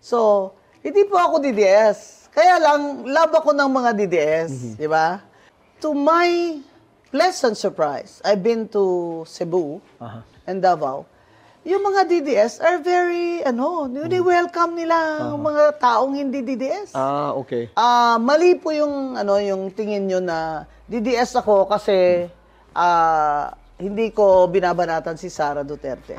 So, hindi po ako DDS. Kaya lang, love ako ng mga DDS, di ba? To my pleasant surprise, I've been to Cebu and Davao. Yung mga DDS are very, welcome nila ang mga taong hindi DDS. Okay. Mali po yung, yung tingin nyo na DDS ako kasi hindi ko binabanatan si Sara Duterte.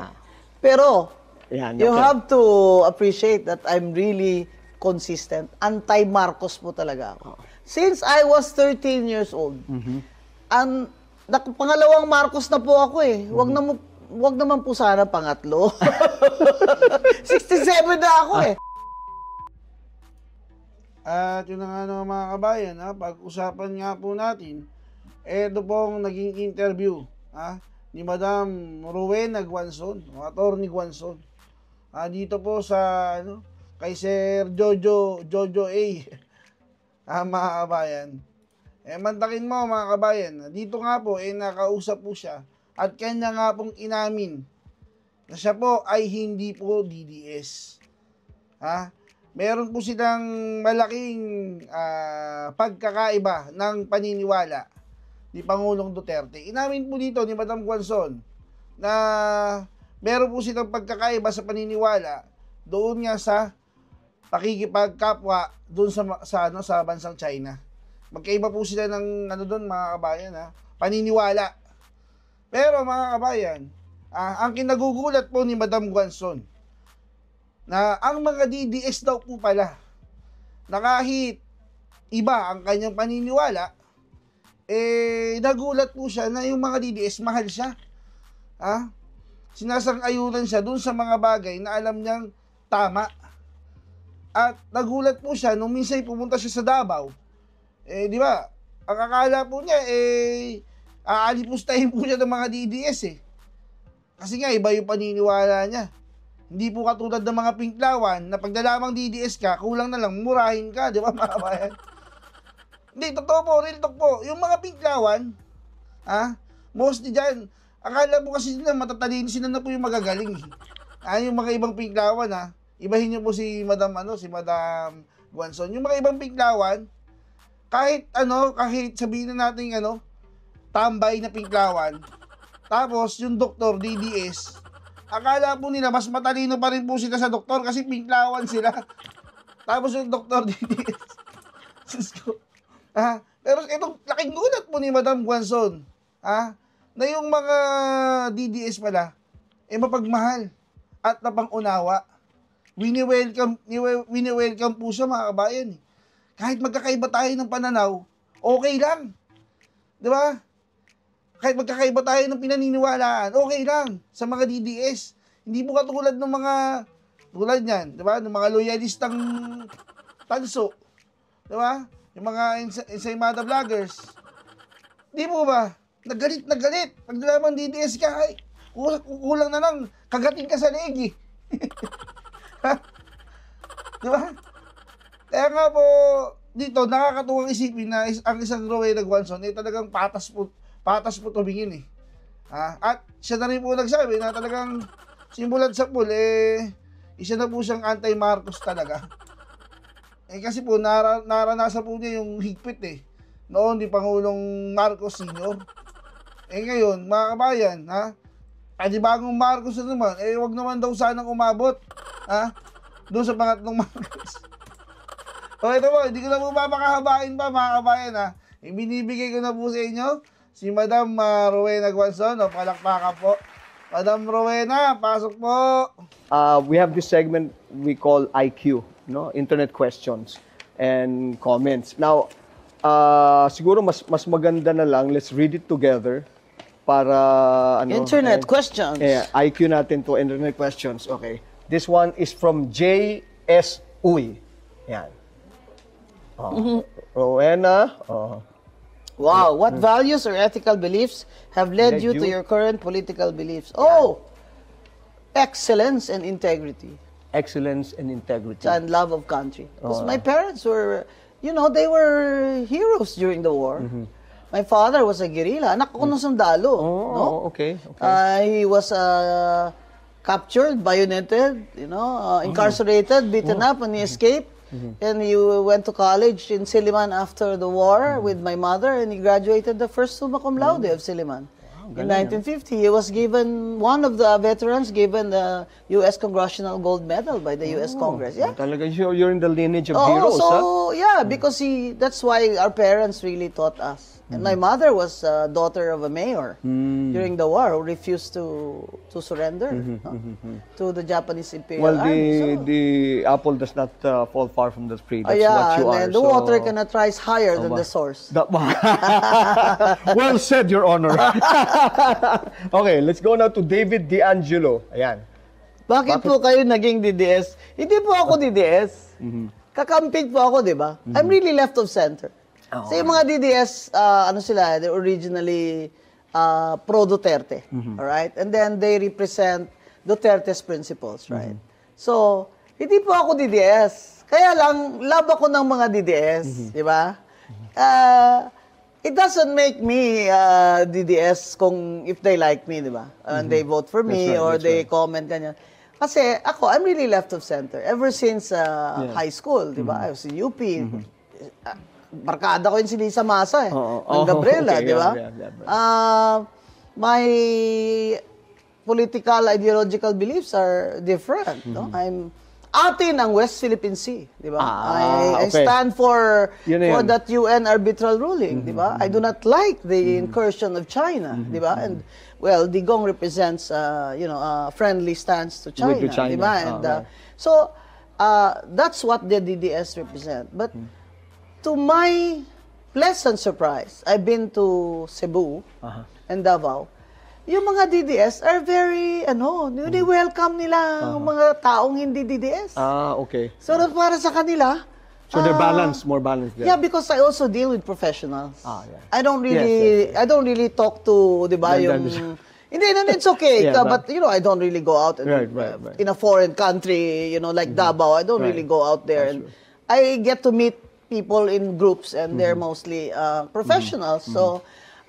Pero, you have to appreciate that I'm really consistent. Anti-Marcos po talaga ako. Since I was 13 years old, pangalawang Marcos na po ako eh. Wag naman po sana pangatlo. 67 na ako eh. At yun na nga mga kabayan, pag-usapan nga po natin, ito pong naging interview ni Madam Rowena Guanzon, Attorney Guanzon. Dito po sa kay Sir Jojo A. Mga kabayan. Mantakin mo mga kabayan, dito nga po nakausap po siya at kanya nga pong inamin na siya po ay hindi po DDS. Meron po silang malaking pagkakaiba ng paniniwala ni Pangulong Duterte. Inamin po dito ni Madam Guanzon na meron po silang pagkakaiba sa paniniwala doon nga sa pakikipagkapwa doon sa bansang China. Magkaiba po sila ng doon mga kabayan, paniniwala. Pero mga kabayan, ang kinagugulat po ni Madam Guanzon na ang mga DDS daw po pala na kahit iba ang kanyang paniniwala, nagulat po siya na yung mga DDS mahal siya. Sinasang-ayunan siya dun sa mga bagay na alam niyang tama. At nagulat po siya nung minsan pumunta siya sa Davao. Di ba? Ang akala po niya, aalipustahin po siya ng mga DDS Kasi nga, iba yung paniniwala niya. Hindi po katulad ng mga pinklawan na pag nalamang DDS ka, kulang na lang, murahin ka, di ba mga kabayan? Hindi, totoo po, real talk po. Yung mga pinklawan, mostly dyan, akala po kasi nila matatalino, sila na po yung magagaling. Yung mga ibang pinklawan, ibahin niyo po si Madam Guanzon. Yung mga ibang pinklawan, kahit sabihin na natin tambay na pinklawan, tapos yung doktor DDS, akala po nila mas matalino pa rin po sila sa doktor kasi pinklawan sila. Tapos yung doktor DDS. Pero itong laking gulat po ni Madam Guanzon, na yung mga DDS pala, mapagmahal at napangunawa. Wini-welcome po siya mga kabayan. Kahit magkakaiba tayo ng pananaw, okay lang. Di ba? Kahit magkakaiba tayo ng pinaniniwalaan, okay lang sa mga DDS. Hindi po katulad ng mga, tulad niyan, di ba? Ng mga loyalistang tanso. Di ba? Yung mga ensaymada vloggers. Di po ba? Nagalit. Pag naman DDS ka, ay, kulang na lang, kagating ka sa leeg Di ba? Kaya nga po, dito, nakakatuwang isipin na ang isang Rowena Guanzon talagang patas po tumingin At siya na rin po nagsabi na talagang simulan sa pool, isa na po siyang anti-Marcos talaga. Kasi po, naranasan po niya yung higpit noon ni Pangulong Marcos Sr. Ngayon, mga kabayan, bagong Marcos na naman, wag naman daw sanang umabot, doon sa pangatlong Marcos. Ito po, hindi ko na po mapakahabain pa, mga kabayan, Ibinibigay ko na po sa inyo si Madam Rowena Guanzon. Palakpakan po. Madam Rowena, pasok po. We have this segment we call IQ, Internet questions and comments. Now, siguro mas maganda na lang, let's read it together para Internet questions. IQ natin to internet questions. Okay. This one is from J.S. Uy. Yan. Rowena. Wow, what values or ethical beliefs have led you to your current political beliefs? Excellence and integrity. Excellence and integrity. And love of country. Because my parents were, they were heroes during the war. My father was a guerrilla. Anak ko ng sundalo. Okay. He was a captured, bayoneted, incarcerated, beaten up, and he escaped. And he went to college in Silliman after the war with my mother, and he graduated the first summa cum laude of Silliman. In 1950, he was given, one of the veterans given the U.S. Congressional Gold Medal by the U.S. Congress. Yeah. Talaga you're in the lineage of heroes, so, yeah, because that's why our parents really taught us. And my mother was a daughter of a mayor during the war who refused to surrender to the Japanese Imperial Army. Well, the apple does not fall far from the tree. That's yeah, what you are. and the water cannot rise higher than the source. Well said, Your Honor. Okay, let's go now to David D'Angelo. Ayan. Bakit po kayo naging DDS? Hindi po ako DDS. Kakamping po ako, di ba? I'm really left of center. So yung mga DDS, they're originally pro-Duterte, all right? And then they represent Duterte's principles, right? So, hindi po ako DDS. Kaya lang, love ako ng mga DDS, di ba? It doesn't make me DDS kung if they like me, di ba? And they vote for me or they comment, ganyan. Kasi ako, I'm really left of center. Ever since high school, di ba? I was in UP. Barkada ko yun si Lisa Masa ng Gabriela, di ba? My political ideological beliefs are different. No? I'm atin ang West Philippine Sea, di ba? I stand for that UN arbitral ruling, di ba? I do not like the incursion of China, di ba? And well, Digong represents a friendly stance to China, di ba? And so that's what the DDS represent. But to my pleasant surprise, I've been to Cebu and Davao. Yung mga DDS are very, welcome nila ang mga taong hindi DDS. Okay. So, para sa kanila, so they're balanced, more balanced there. Yeah, because I also deal with professionals. Yeah. I don't really talk to, di ba, yung... Hindi, it's okay. But, I don't really go out in a foreign country, like Davao. I don't really go out there. And I get to meet people in groups and they're mostly professionals. So,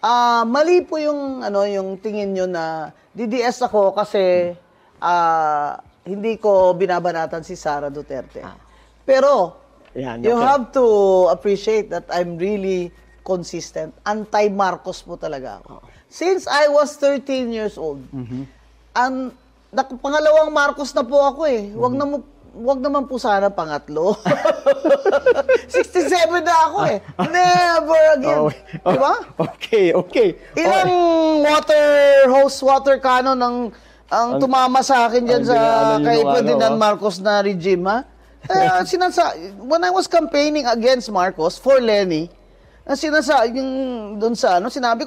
mali po yung tingin nyo na DDS ako kasi hindi ko binabanatan si Sara Duterte. Pero, you have to appreciate that I'm really consistent. Anti-Marcos po talaga ako. Since I was 13 years old, pangalawang Marcos na po ako eh. Wag naman po sana pangatlo. 67 na ako eh. Never again. Diba? Okay. Ilang water cannon ang tumama sa akin dyan sa kay Ferdinand Marcos na regime, ha? When I was campaigning against Marcos for Lenny, sinabi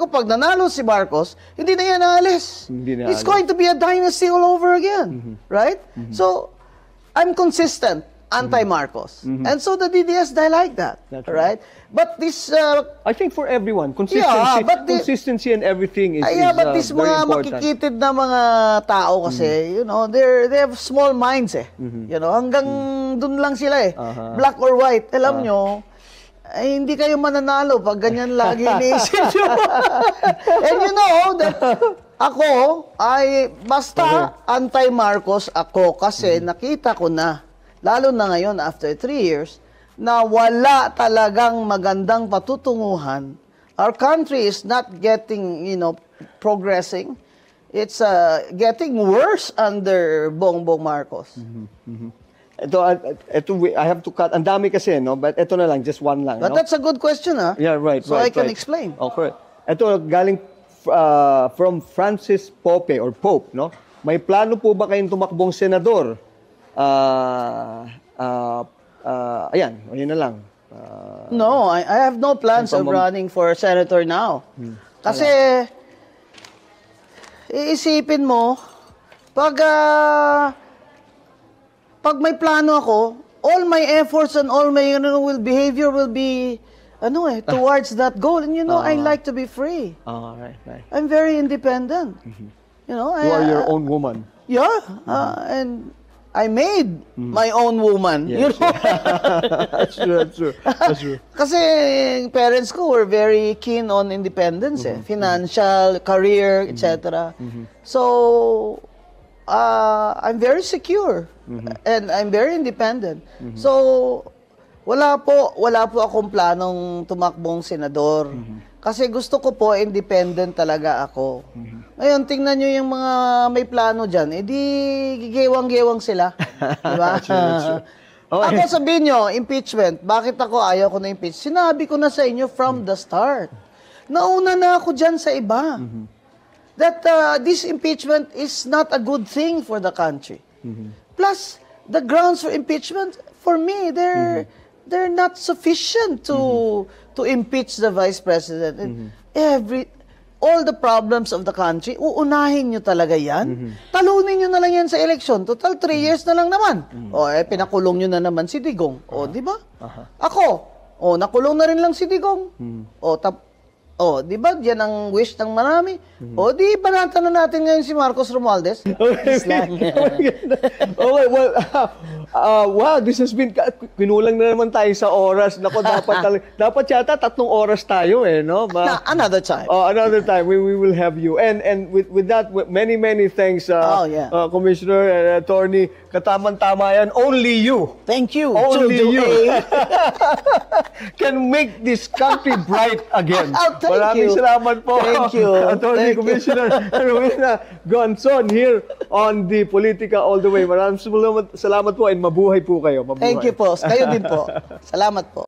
ko, pag nanalo si Marcos, hindi na yan naalis. It's going to be a dynasty all over again. Right? So, I'm consistent, anti-Marcos. And so the DDS, they like that. Right? But this... I think for everyone, consistency and everything is but this very mga important. makikitid na mga tao kasi, they have small minds eh. Hanggang dun lang sila eh. Black or white. Alam nyo, ay, hindi kayo mananalo pag ganyan lagi iniisip nyo. And you know that ako, basta anti-Marcos ako kasi nakita ko na, lalo na ngayon after 3 years, na wala talagang magandang patutunguhan. Our country is not getting, progressing. It's getting worse under Bongbong Marcos. Ito, I have to cut. Ang dami kasi, no? But ito na lang, just one lang. But that's a good question, ha? Yeah, right. So I can explain. Oh, correct. Ito, galing from Francis Pope, or Pope, no? May plano po ba kayong tumakbong senador? Ayan na lang. No, I have no plans of running for senator now. Kasi, iisipin mo, pag may plano ako, all my efforts and all my behavior will be towards that goal. And I like to be free. Right. I'm very independent. You are your own woman. Yeah, and I made my own woman. Yes, That's true. Kasi parents ko were very keen on independence, financial, career, etc. So I'm very secure and I'm very independent. So, wala po akong planong tumakbong senador. Kasi gusto ko po independent talaga ako. Ngayon, tingnan nyo yung mga may plano dyan, di gigewang-gewang sila. Diba? Ako sabihin nyo, impeachment, bakit ako ayaw ko na impeach? Sinabi ko na sa inyo from the start. Nauna na ako dyan sa iba. That this impeachment is not a good thing for the country. Plus, the grounds for impeachment, for me, they're not sufficient to impeach the vice president. And all the problems of the country, uunahin nyo talaga yan. Talunin nyo na lang yan sa eleksyon. Total, 3 years na lang naman. O, pinakulong nyo na naman si Digong. O, di ba? Ako, nakulong na rin lang si Digong. Di ba? Yan ang wish ng marami. Di banatan na natin ngayon si Marcos Romualdez. Okay, well, wow, this has been, kinulang na naman tayo sa oras. Nako, dapat yata 3 oras tayo no? Another time. Another time, we will have you. And with that, many thanks, Commissioner and Attorney. Katamang-tama yan, only you. Thank you. Only you can make this country bright again. Maraming salamat po. Thank you. Attorney Commissioner Rowena Gonzon here on the Politica All the Way. Maraming salamat po and mabuhay po kayo. Mabuhay. Thank you po. Kayo din po. Salamat po.